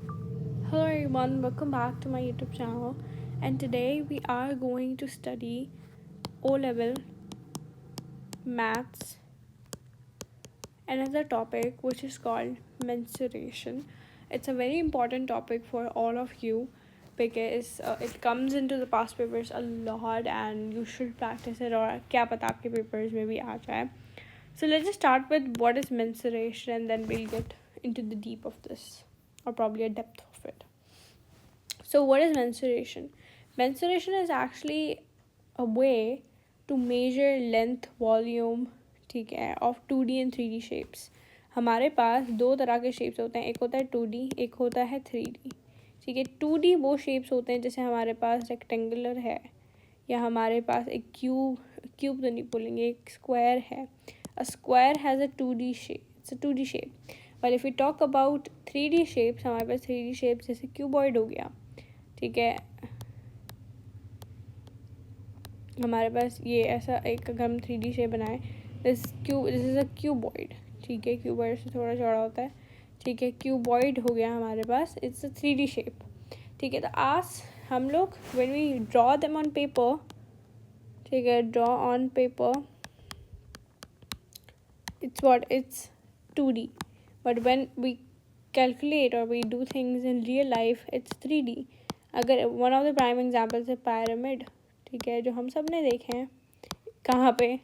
Hello everyone, welcome back to my YouTube channel, and today we are going to study O level maths, another topic which is called mensuration. It's a very important topic for all of you because it comes into the past papers a lot and you should practice it, or क्या पता आपके papers में भी आ जाए. So let's just start with what is mensuration and then we'll get into the deep of this, or probably a depth of it. So what is mensuration? Mensuration is actually a way to measure length, volume, ठीक है, of 2D and 3D shapes. हमारे पास दो तरह के shapes होते हैं, एक होता है 2D, एक होता है 3D. ठीक है, 2D वो शेप्स होते हैं जैसे हमारे पास रेक्टेंगुलर है, या हमारे पास एक क्यूब तो नहीं बोलेंगे, एक स्क्वायर है. A square has a 2D shape. It's a 2D shape. But if we talk about 3D shapes, हमारे पास 3D shapes जैसे क्यूबॉइड हो गया, ठीक है, हमारे पास ये ऐसा एक अगर हम 3D शेप बनाए, दिस इज अ क्यूबॉइड. ठीक है, क्यूबॉइड से थोड़ा चौड़ा होता है. ठीक है, क्यूबॉइड हो गया हमारे पास, इट्स अ 3D शेप. ठीक है, तो आज हम लोग when we draw them on paper, ठीक है, draw on paper, it's 2D, but when we calculate or we do things in real life, it's 3D. अगर one of the prime examples है pyramid, ठीक है, जो हम सब ने देखे हैं कहाँ पे,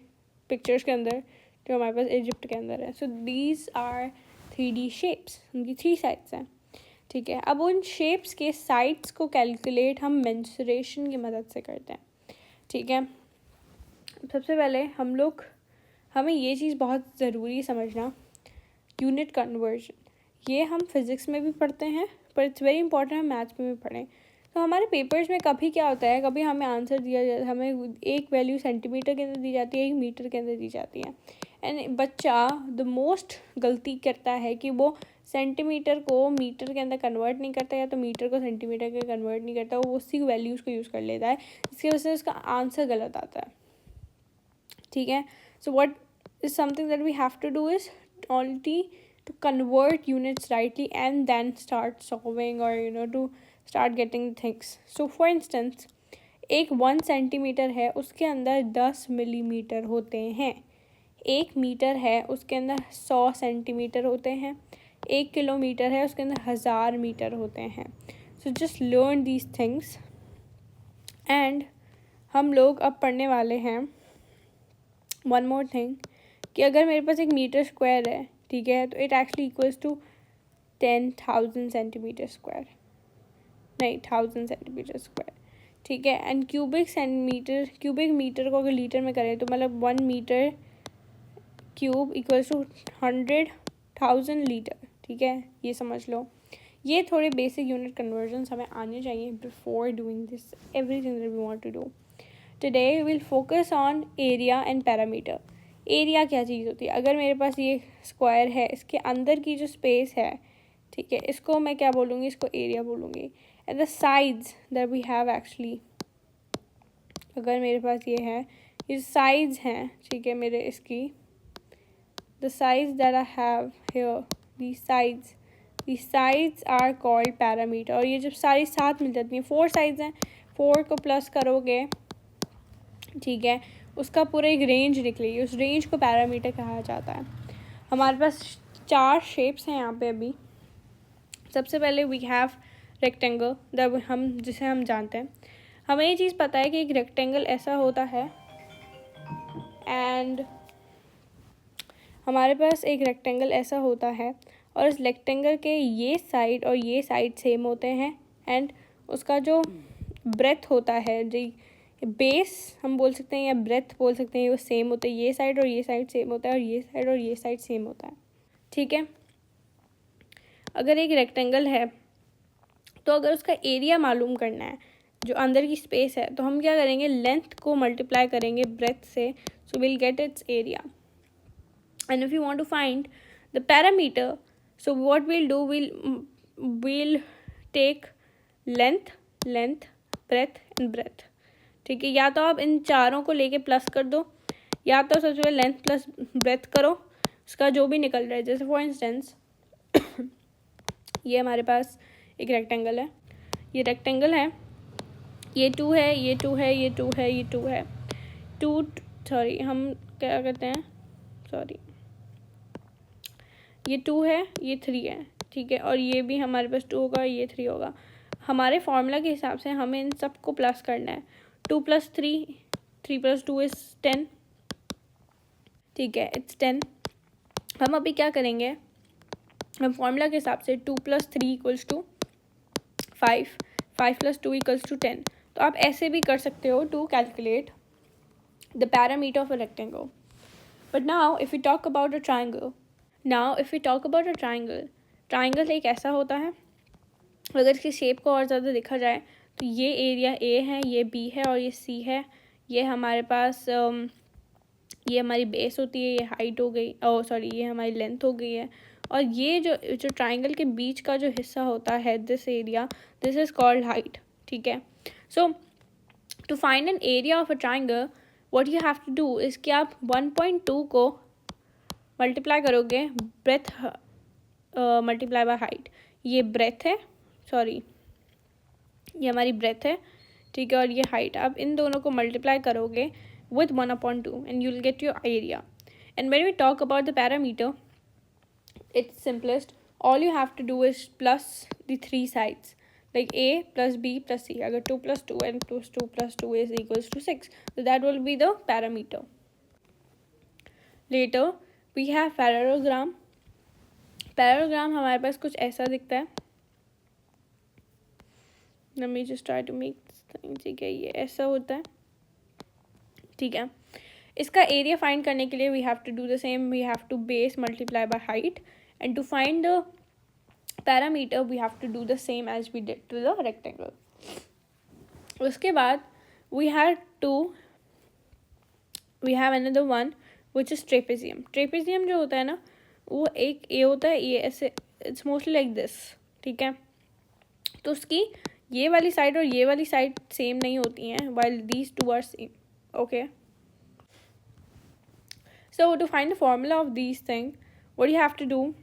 पिक्चर्स के अंदर, जो हमारे पास इजिप्ट के अंदर है. So these are 3D shapes, उनकी 3 साइड्स हैं. ठीक है, अब उन शेप्स के साइड्स को कैलकुलेट हम मेंसुरेशन की मदद से करते हैं. ठीक है, सबसे पहले हमें ये चीज़ बहुत ज़रूरी समझना, यूनिट कन्वर्जन. ये हम फिज़िक्स में भी पढ़ते हैं, पर इट्स वेरी इंपॉर्टेंट हम मैथ्स में भी पढ़ें. तो हमारे पेपर्स में कभी क्या होता है, कभी हमें आंसर दिया जाता है, हमें एक वैल्यू सेंटीमीटर के अंदर दी जाती है, एक मीटर के अंदर दी जाती है, एंड बच्चा द मोस्ट गलती करता है कि वो सेंटीमीटर को मीटर के अंदर कन्वर्ट नहीं करता, या तो मीटर को सेंटीमीटर के कन्वर्ट नहीं करता, वो उसी वैल्यूज़ को यूज़ कर लेता है, जिसकी वजह से उसका आंसर गलत आता है. ठीक है, so what is something that we have to do is only to convert units rightly and then start solving, or to start getting things. So for instance, एक 1 सेंटीमीटर है, उसके अंदर 10 मिलीमीटर होते हैं. 1 मीटर है, उसके अंदर 100 सेंटीमीटर होते हैं. 1 किलोमीटर है, उसके अंदर 1000 मीटर होते हैं. So just learn these things. And हम लोग अब पढ़ने वाले हैं वन मोर थिंग, कि अगर मेरे पास एक मीटर स्क्वायर है, ठीक है, तो it actually equals to 10,000 centimetre square, नहीं 1000 सेंटीमीटर स्क्वायर. ठीक है, एंड क्यूबिक मीटर को अगर लीटर में करें तो मतलब 1 metre cube equals to 100,000 litre. ठीक है, ये समझ लो. ये थोड़े बेसिक यूनिट कन्वर्जन्स हमें आने चाहिए before doing this everything that we want to do. Today we will focus on area and parameter. Area क्या चीज़ होती है, अगर मेरे पास ये स्क्वायर है, इसके अंदर की जो स्पेस है, ठीक है, इसको मैं क्या बोलूँगी, इसको एरिया बोलूँगी. And the sides that we have actually, अगर मेरे पास ये है, ये साइड्स हैं, ठीक है, मेरे इसकी the sides that I have here, the sides are called parameter. और ये जब सारी साथ मिल जाती हैं, 4 साइड्स हैं, 4 को प्लस करोगे, ठीक है, उसका पूरा एक रेंज निकलेगी, उस रेंज को पैरामीटर कहा जाता है. हमारे पास 4 शेप्स हैं यहाँ पे अभी. सबसे पहले वी हैव रेक्टेंगल, जिसे हम जानते हैं. हमें ये चीज़ पता है कि एक रेक्टेंगल ऐसा होता है, एंड हमारे पास एक रेक्टेंगल ऐसा होता है, और इस रेक्टेंगल के ये साइड और ये साइड सेम होते हैं, एंड उसका जो ब्रेथ होता है, जो बेस हम बोल सकते हैं या ब्रेथ बोल सकते हैं, वो सेम होता है. ये साइड और ये साइड सेम होता है, और ये साइड और ये साइड सेम होता है. ठीक है, अगर एक रेक्टेंगल है, तो अगर उसका एरिया मालूम करना है, जो अंदर की स्पेस है, तो हम क्या करेंगे, लेंथ को मल्टीप्लाई करेंगे ब्रेथ से, so will get its area. And if you want to find the parameter, so what will do, will take length, breadth and breadth. ठीक है, या तो आप इन चारों को लेके प्लस कर दो, या तो सबसे पहले लेंथ प्लस ब्रेथ करो, उसका जो भी निकल रहा है. जैसे फॉर इंस्टेंस ये हमारे पास एक रेक्टेंगल है, ये रेक्टेंगल है, ये 2 है, ये 2 है, ये 2 है, ये 2 है, हम क्या करते हैं, सॉरी, ये 2 है, ये 3 है, ठीक है, और ये भी हमारे पास 2 होगा, ये 3 होगा। हमारे फॉर्मूला के हिसाब से हमें इन सबको प्लस करना है। 2 + 3, 3 + 2 इज़ 10, ठीक है, इट्स 10। हम अभी क्या करेंगे, हम फॉर्मूला के हिसाब से 2 + 3 = 5, 5 + 2 = 10। तो आप ऐसे भी कर सकते हो to calculate the parameter of a rectangle. But now if you talk about a triangle, triangle एक ऐसा होता है, अगर इसकी शेप को और ज़्यादा देखा जाए तो ये एरिया ए है, ये बी है और ये सी है। ये हमारे पास ये हमारी बेस होती है, ये हाइट हो गई, ओह सॉरी, ये हमारी लेंथ हो गई है। और ये जो ट्राइंगल के बीच का जो हिस्सा होता है, this area, this is called height, ठीक है। So to find an area of a triangle, what you have to do is कि आप 1.2 को मल्टीप्लाई करोगे ब्रेथ मल्टीप्लाई बाय हाइट। ये ब्रेथ है, सॉरी, ये हमारी ब्रेथ है, ठीक है, और ये हाइट। आप इन दोनों को मल्टीप्लाई करोगे with 1/2 and you'll get your area. And when we talk about the parameter, it's simplest. All you have to do is plus the 3 sides, like a plus b plus c. Agar 2 + 2 and plus 2 + 2 is equals to 6, so that will be the parameter. Later we have parallelogram. Parallelogram हमारे पास कुछ ऐसा दिखता है. Let me just try to make this thing. ठीक है, ये ऐसा होता है, ठीक है। इसका एरिया फाइंड करने के लिए we have to do the same, we have to base multiply by height, and to find the parameter we have to do the same as we did to the rectangle. उसके बाद we have another one which is trapezium. Trapezium जो होता है ना, वो एक ये होता है, ये ऐसे, इट्स मोस्टली लाइक दिस, ठीक है। तो उसकी ये वाली साइड और ये वाली साइड सेम नहीं होती हैं, while these two are same, okay. So to find the formula of these things, what you have to do,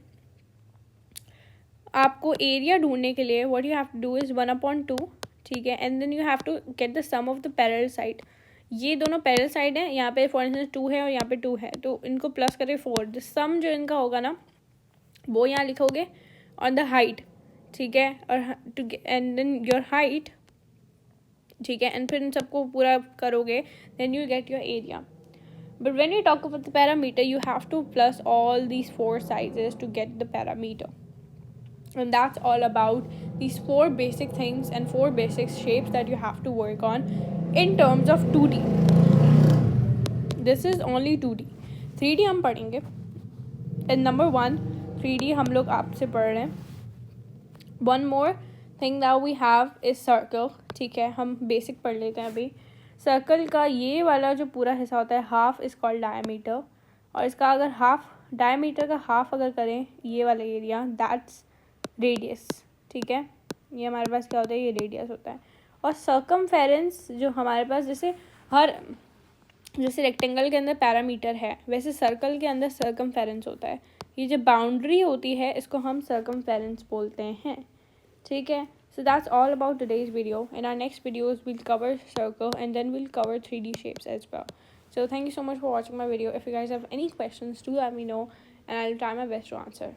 आपको एरिया ढूंढने के लिए what you have to do is 1/2, ठीक है, and then you have to get the sum of the parallel side. ये दोनों parallel side हैं, यहाँ पे फॉर इंस्टेंस 2 है और यहाँ पे 2 है, तो इनको प्लस करें 4। द सम जो इनका होगा ना, वो यहाँ लिखोगे ऑन द हाइट, ठीक है, और एंड देन योर हाइट, ठीक है, एंड फिर इन सबको पूरा करोगे, then you get your area. But when you talk about the parameter, you have to plus all these 4 sizes to get the parameter. And that's all about these 4 basic things and 4 basic shapes that you have to work on in terms of 2D. This is only 2D. 3D हम पढ़ेंगे. And number 1, 3D हम लोग आपसे पढ़ रहे हैं. One more thing that we have is circle. ठीक है, हम basic पढ़ लेते हैं अभी. सर्कल का ये वाला जो पूरा हिस्सा होता है, हाफ इज़ कॉल्ड डायमीटर, और इसका अगर हाफ, डायमीटर का हाफ अगर करें ये वाला एरिया, दैट्स रेडियस, ठीक है। ये हमारे पास क्या होता है, ये रेडियस होता है। और सर्कमफेरेंस जो हमारे पास, जैसे रेक्टेंगल के अंदर पैरामीटर है, वैसे सर्कल के अंदर सर्कमफेरेंस होता है। ये जो बाउंड्री होती है, इसको हम सर्कमफेरेंस बोलते हैं, ठीक है। So that's all about today's video. In our next videos, we'll cover circle and then we'll cover 3D shapes as well. So thank you so much for watching my video. If you guys have any questions, do let me know and I'll try my best to answer.